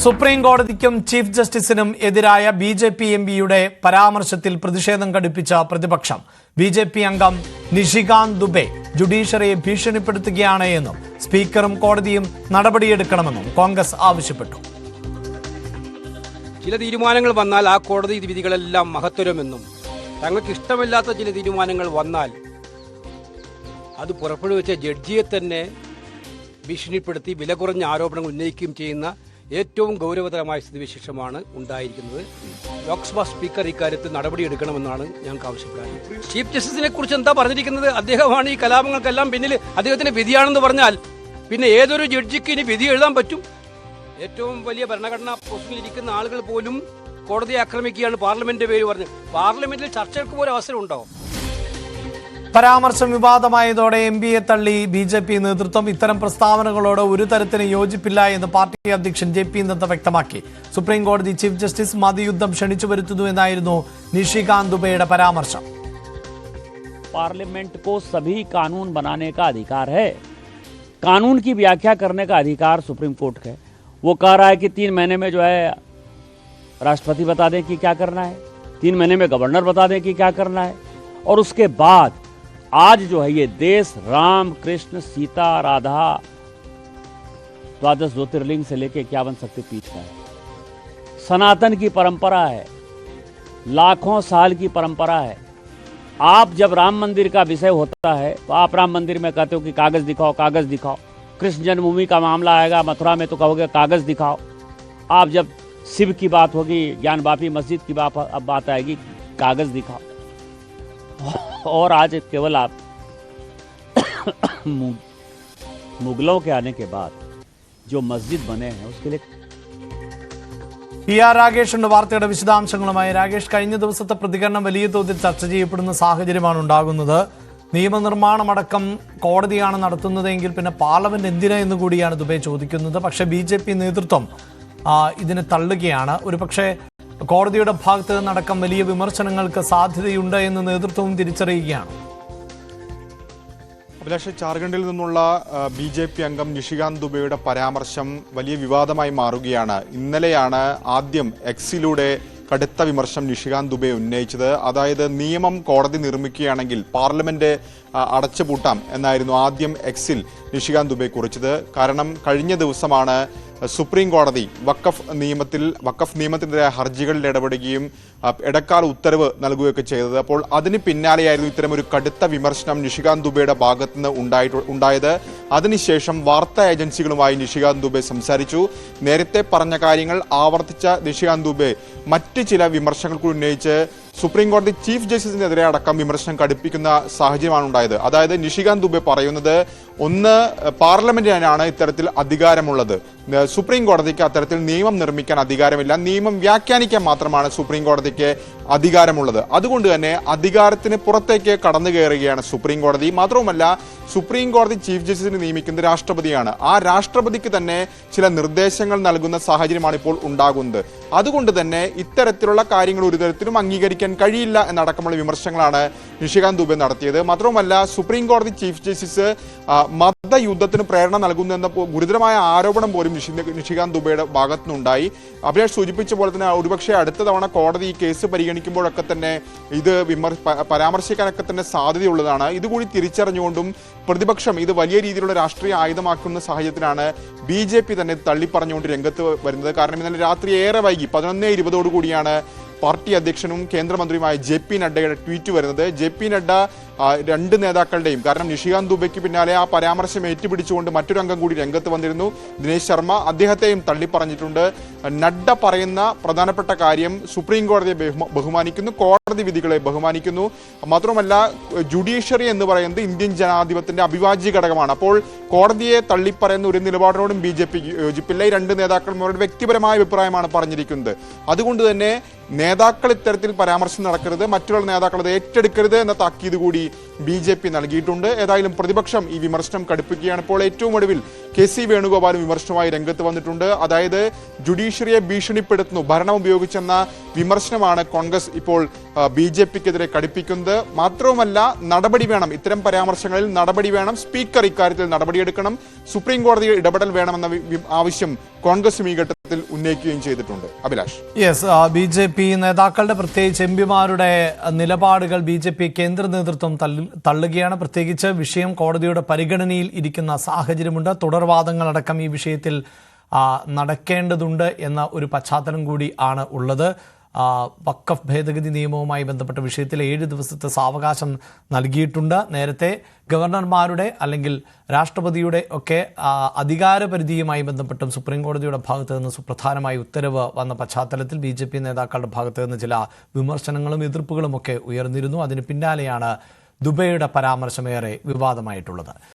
Supreme കോടതിക്കും chief ജസ്റ്റിസിനും എതിരായ BJP. എം.പിയുടെ പരാമർശത്തിൽ പ്രതിഷേധം ഘടിപ്പിച്ച പ്രതിപക്ഷം. ബി.ജെ.പി. അംഗം നിഷികാന്ത് ദുബെ ജുഡീഷ്യറിയെ ഭീഷണിപ്പെടുത്തുകയാണ് എന്നും സ്പീക്കറും കോടതിയും നടപടിയെടുക്കണമെന്നും കോൺഗ്രസ് ആവശ്യപ്പെട്ടു. ചില തീരുമാനങ്ങൾ വന്നാൽ ആ കോടതി വിധികളെല്ലാം മഹത്തരമെന്നും തങ്ങൾക്ക് ഇഷ്ടമില്ലാത്ത ചില തീരുമാനങ്ങൾ വന്നാൽ അത് പുറപ്പെടുവിച്ച ജഡ്ജിയെ തന്നെ ഭീഷണിപ്പെടുത്തി വില കുറഞ്ഞ ആരോപണങ്ങൾ ഉന്നയിക്കുകയും ചെയ്യുന്ന ഏറ്റവും ഗൗരവതരമായ സ്ഥിതിവിശേഷമാണ് ഉണ്ടായിരിക്കുന്നത്. ലോക്സഭാ സ്പീക്കർ ഇക്കാര്യത്തിൽ നടപടിയെടുക്കണമെന്നാണ് ഞങ്ങൾക്ക് ആവശ്യപ്പെടുന്നത്. ചീഫ് ജസ്റ്റിസിനെ കുറിച്ച് എന്താ പറഞ്ഞിരിക്കുന്നത്? അദ്ദേഹമാണ് ഈ കലാപങ്ങൾക്കെല്ലാം പിന്നിൽ. അദ്ദേഹത്തിന് വിധിയാണെന്ന് പറഞ്ഞാൽ പിന്നെ ഏതൊരു ജഡ്ജിക്ക് ഇനി വിധി എഴുതാൻ പറ്റും? ഏറ്റവും വലിയ ഭരണഘടനാ പോസ്റ്റിൽ ഇരിക്കുന്ന ആളുകൾ പോലും കോടതിയെ ആക്രമിക്കുകയാണ് പാർലമെന്റിന്റെ പേര് പറഞ്ഞ്. പാർലമെന്റിൽ ചർച്ചകൾക്ക് പോലും അവസരം ഉണ്ടാവും. പരാമർശം വിവാദമായതോടെ എം.പിയെ തള്ളി ബി.ജെ.പി. നേതൃത്വം. ഇത്തരം പ്രസ്താവനകളോട് ഒരു തരത്തിന് യോജിപ്പില്ല എന്ന് പാർട്ടി അധ്യക്ഷൻ ജെ.പി. നദ്ദ വ്യക്തമാക്കി. സുപ്രീം കോടതി ചീഫ് ജസ്റ്റിസ് മതയുദ്ധം ക്ഷണിച്ചു വരുത്തുന്നു എന്നായിരുന്നു നിഷികാന്ത് ദുബെയുടെ പരാമർശം. पार्लियामेंट को सभी कानून बनाने का अधिकार है. कानून की व्याख्या करने का अधिकार सुप्रीम कोर्ट का है. वो कह रहा है कि 3 महीने में जो है राष्ट्रपति बता दें कि क्या करना है, 3 महीने में गवर्नर बता दें कि क्या करना है, और उसके बाद आज जो है ये देश राम कृष्ण सीता राधा द्वादश ज्योतिर्लिंग से लेके 51 शक्तिपीठ का है. सनातन की परंपरा है, लाखों साल की परंपरा है. आप जब राम मंदिर का विषय होता है तो आप राम मंदिर में कहते हो कि कागज दिखाओ, कागज दिखाओ. कृष्ण जन्मभूमि का मामला आएगा मथुरा में तो कहोगे कागज दिखाओ. आप जब शिव की बात होगी, ज्ञान वापी मस्जिद की बात आएगी, कागज दिखाओ. और आज केवल आप मुगलों के आने के बाद जो मस्जिद बने हैं उसके लिए. PR രാഗേഷ് ഉണ്ട് വാർത്തയുടെ വിശദാംശങ്ങളുമായി. രാഗേഷ്, കഴിഞ്ഞ ദിവസത്തെ പ്രതികരണം വലിയ തോതിൽ ചർച്ച ചെയ്യപ്പെടുന്ന സാഹചര്യമാണ് ഉണ്ടാകുന്നത്. നിയമനിർമ്മാണമടക്കം കോടതിയാണ് നടത്തുന്നതെങ്കിൽ പിന്നെ പാർലമെന്റ് എന്തിനാ എന്ന് കൂടിയാണ് ദുബെ ചോദിക്കുന്നത്. പക്ഷേ ബി.ജെ.പി. നേതൃത്വം ഇതിനെ തള്ളുകയാണ്. ഒരുപക്ഷെ കോടതിയുടെ ഭാഗത്ത് നിന്നടക്കം വലിയ വിമർശനങ്ങൾക്ക് സാധ്യതയുണ്ട് എന്ന് നേതൃത്വവും തിരിച്ചറിയുകയാണ്. അഭിലാഷ്, ജാർഖണ്ഡിൽ നിന്നുള്ള ബി.ജെ.പി. അംഗം നിഷികാന്ത് ദുബെയുടെ പരാമർശം വലിയ വിവാദമായി മാറുകയാണ്. ഇന്നലെയാണ് ആദ്യം എക്സിലൂടെ കടുത്ത വിമർശനം നിഷികാന്ത് ദുബെ ഉന്നയിച്ചത്. അതായത് നിയമം കോടതി നിർമ്മിക്കുകയാണെങ്കിൽ പാർലമെന്റ് അടച്ചുപൂട്ടാം എന്നായിരുന്നു ആദ്യം എക്സിൽ നിഷികാന്ത് ദുബെ കുറിച്ചത്. കാരണം കഴിഞ്ഞ ദിവസമാണ് സുപ്രീം കോടതി വഖഫ് നിയമത്തിനെതിരായ ഹർജികളിൽ ഇടപെടുകയും ഇടക്കാല ഉത്തരവ് നൽകുകയൊക്കെ ചെയ്തത്. അപ്പോൾ അതിന് പിന്നാലെയായിരുന്നു ഇത്തരമൊരു കടുത്ത വിമർശനം നിഷികാന്ത് ദുബെയുടെ ഭാഗത്തുനിന്ന് ഉണ്ടായത്. അതിനുശേഷം വാർത്താ ഏജൻസികളുമായി നിഷികാന്ത് ദുബെ സംസാരിച്ചു. നേരത്തെ പറഞ്ഞ കാര്യങ്ങൾ ആവർത്തിച്ച നിഷികാന്ത് ദുബെ മറ്റ് ചില വിമർശനങ്ങൾ കൂടി ഉന്നയിച്ച് സുപ്രീം കോടതി ചീഫ് ജസ്റ്റിസിനെതിരെ അടക്കം വിമർശനം കടുപ്പിക്കുന്ന സാഹചര്യമാണ് ഉണ്ടായത്. അതായത് നിഷികാന്ത് ദുബെ പറയുന്നത്, ഒന്ന്, പാർലമെന്റിനാണ് ഇത്തരത്തിൽ അധികാരമുള്ളത്, സുപ്രീം കോടതിക്ക് അത്തരത്തിൽ നിയമം നിർമ്മിക്കാൻ അധികാരമില്ല, നിയമം വ്യാഖ്യാനിക്കാൻ മാത്രമാണ് സുപ്രീം കോടതിക്ക് അധികാരമുള്ളത്. അതുകൊണ്ട് തന്നെ അധികാരത്തിന് പുറത്തേക്ക് കടന്നു കയറുകയാണ് സുപ്രീം കോടതി. മാത്രവുമല്ല, സുപ്രീം കോടതി ചീഫ് ജസ്റ്റിസിനെ നിയമിക്കുന്നത് രാഷ്ട്രപതിയാണ്. ആ രാഷ്ട്രപതിക്ക് തന്നെ ചില നിർദ്ദേശങ്ങൾ നൽകുന്ന സാഹചര്യമാണ് ഇപ്പോൾ ഉണ്ടാകുന്നത്. അതുകൊണ്ട് തന്നെ ഇത്തരത്തിലുള്ള കാര്യങ്ങൾ ഒരു തരത്തിലും അംഗീകരിക്കാൻ കഴിയില്ല എന്നടക്കമുള്ള വിമർശനങ്ങളാണ് നിഷികാന്ത് ദുബെ നടത്തിയത്. മാത്രവുമല്ല, സുപ്രീം കോടതി ചീഫ് ജസ്റ്റിസ് മതയുദ്ധത്തിന് പ്രേരണ നൽകുന്നു എന്ന ഗുരുതരമായ ആരോപണം പോലും നിഷികാന്ത് ദുബെയുടെ ഭാഗത്തുനിന്നുണ്ടായി. അഭിലാഷ് സൂചിപ്പിച്ച പോലെ തന്നെ ഒരുപക്ഷെ അടുത്ത തവണ കോടതി ഈ കേസ് പരിഗണിക്കുമ്പോഴൊക്കെ തന്നെ ഇത് പരാമർശിക്കാനൊക്കെ തന്നെ സാധ്യതയുള്ളതാണ്. ഇതുകൂടി തിരിച്ചറിഞ്ഞുകൊണ്ടും പ്രതിപക്ഷം ഇത് വലിയ രീതിയിലുള്ള രാഷ്ട്രീയ ആയുധമാക്കുന്ന സാഹചര്യത്തിലാണ് ബി.ജെ.പി. തന്നെ തള്ളിപ്പറഞ്ഞുകൊണ്ട് രംഗത്ത് വരുന്നത്. കാരണം ഇന്നലെ രാത്രി ഏറെ വൈകി 11:20 കൂടിയാണ് പാർട്ടി അധ്യക്ഷനും കേന്ദ്രമന്ത്രിയുമായ ജെ.പി. നഡ്ഡയുടെ ട്വീറ്റ് വരുന്നത്. ജെ.പി. നഡ്ഡ രണ്ട് നേതാക്കളുടെയും, കാരണം നിഷികാന്ത് ദുബെക്ക് പിന്നാലെ ആ പരാമർശം ഏറ്റുപിടിച്ചുകൊണ്ട് മറ്റൊരു അംഗം കൂടി രംഗത്ത് വന്നിരുന്നു, ദിനേശ് ശർമ്മ. അദ്ദേഹത്തെയും തള്ളിപ്പറഞ്ഞിട്ടുണ്ട്. നഡ്ഡ പറയുന്ന പ്രധാനപ്പെട്ട കാര്യം സുപ്രീം കോടതിയെ ബഹുമാനിക്കുന്നു, കോടതി വിധികളെ ബഹുമാനിക്കുന്നു. മാത്രമല്ല, ജുഡീഷ്യറി എന്ന് പറയുന്നത് ഇന്ത്യൻ ജനാധിപത്യത്തിന്റെ അവിഭാജ്യ ഘടകമാണ്. അപ്പോൾ കോടതിയെ തള്ളിപ്പറയുന്ന ഒരു നിലപാടിനോടും ബി.ജെ.പിക്ക് യോജിപ്പില്ല. ഈ രണ്ട് നേതാക്കന്മാരുടെ വ്യക്തിപരമായ അഭിപ്രായമാണ് പറഞ്ഞിരിക്കുന്നത്. അതുകൊണ്ട് തന്നെ നേതാക്കൾ ഇത്തരത്തിൽ പരാമർശം നടക്കരുത്, മറ്റുള്ള നേതാക്കൾ അത് ഏറ്റെടുക്കരുത് എന്ന താക്കീത് കൂടി ബി.ജെ.പി. നൽകിയിട്ടുണ്ട്. ഏതായാലും പ്രതിപക്ഷം ഈ വിമർശനം കടുപ്പിക്കുകയാണ്. ഇപ്പോൾ ഏറ്റവും ഒടുവിൽ കെ.സി. വേണുഗോപാലും വിമർശനവുമായി രംഗത്ത് വന്നിട്ടുണ്ട്. അതായത് ജുഡീഷ്യറിയെ ഭീഷണിപ്പെടുത്തുന്നു, ഭരണം ഉപയോഗിച്ചെന്ന വിമർശനമാണ് കോൺഗ്രസ് ഇപ്പോൾ ബി.ജെ.പിക്കെതിരെ കടുപ്പിക്കുന്നത്. മാത്രവുമല്ല, നടപടി വേണം, ഇത്തരം പരാമർശങ്ങളിൽ നടപടി വേണം, സ്പീക്കർ ഇക്കാര്യത്തിൽ നടപടിയെടുക്കണം, സുപ്രീം കോടതി ഇടപെടൽ വേണമെന്ന ആവശ്യം കോൺഗ്രസും ഈ ഘട്ടത്തിൽ ഉന്നയിക്കുകയും ചെയ്തിട്ടുണ്ട്. Abhilash. Yes, B J P നേതാക്കളുടെ പ്രത്യേകിച്ച് എംപിമാരുടെ നിലപാടുകൾ ബി ജെ പി കേന്ദ്ര നേതൃത്വം തള്ളുകയാണ്. പ്രത്യേകിച്ച് വിഷയം കോടതിയുടെ പരിഗണനയിൽ ഇരിക്കുന്ന സാഹചര്യമുണ്ട്. തുടർവാദങ്ങളടക്കം ഈ വിഷയത്തിൽ നടക്കേണ്ടതുണ്ട് എന്ന ഒരു പശ്ചാത്തലം കൂടി ആണ് ഉള്ളത്. വഖഫ് ഭേദഗതി നിയമവുമായി ബന്ധപ്പെട്ട വിഷയത്തിൽ 7 ദിവസത്തെ സാവകാശം നൽകിയിട്ടുണ്ട്. നേരത്തെ ഗവർണർമാരുടെ അല്ലെങ്കിൽ രാഷ്ട്രപതിയുടെ ഒക്കെ അധികാരപരിധിയുമായി ബന്ധപ്പെട്ടും സുപ്രീം കോടതിയുടെ ഭാഗത്തു നിന്ന് സുപ്രധാനമായ ഉത്തരവ് വന്ന പശ്ചാത്തലത്തിൽ ബി ജെ പി നേതാക്കളുടെ ഭാഗത്തു നിന്ന് ചില വിമർശനങ്ങളും എതിർപ്പുകളും ഒക്കെ ഉയർന്നിരുന്നു. അതിന് പിന്നാലെയാണ് ദുബൈയുടെ പരാമർശമേറെ വിവാദമായിട്ടുള്ളത്.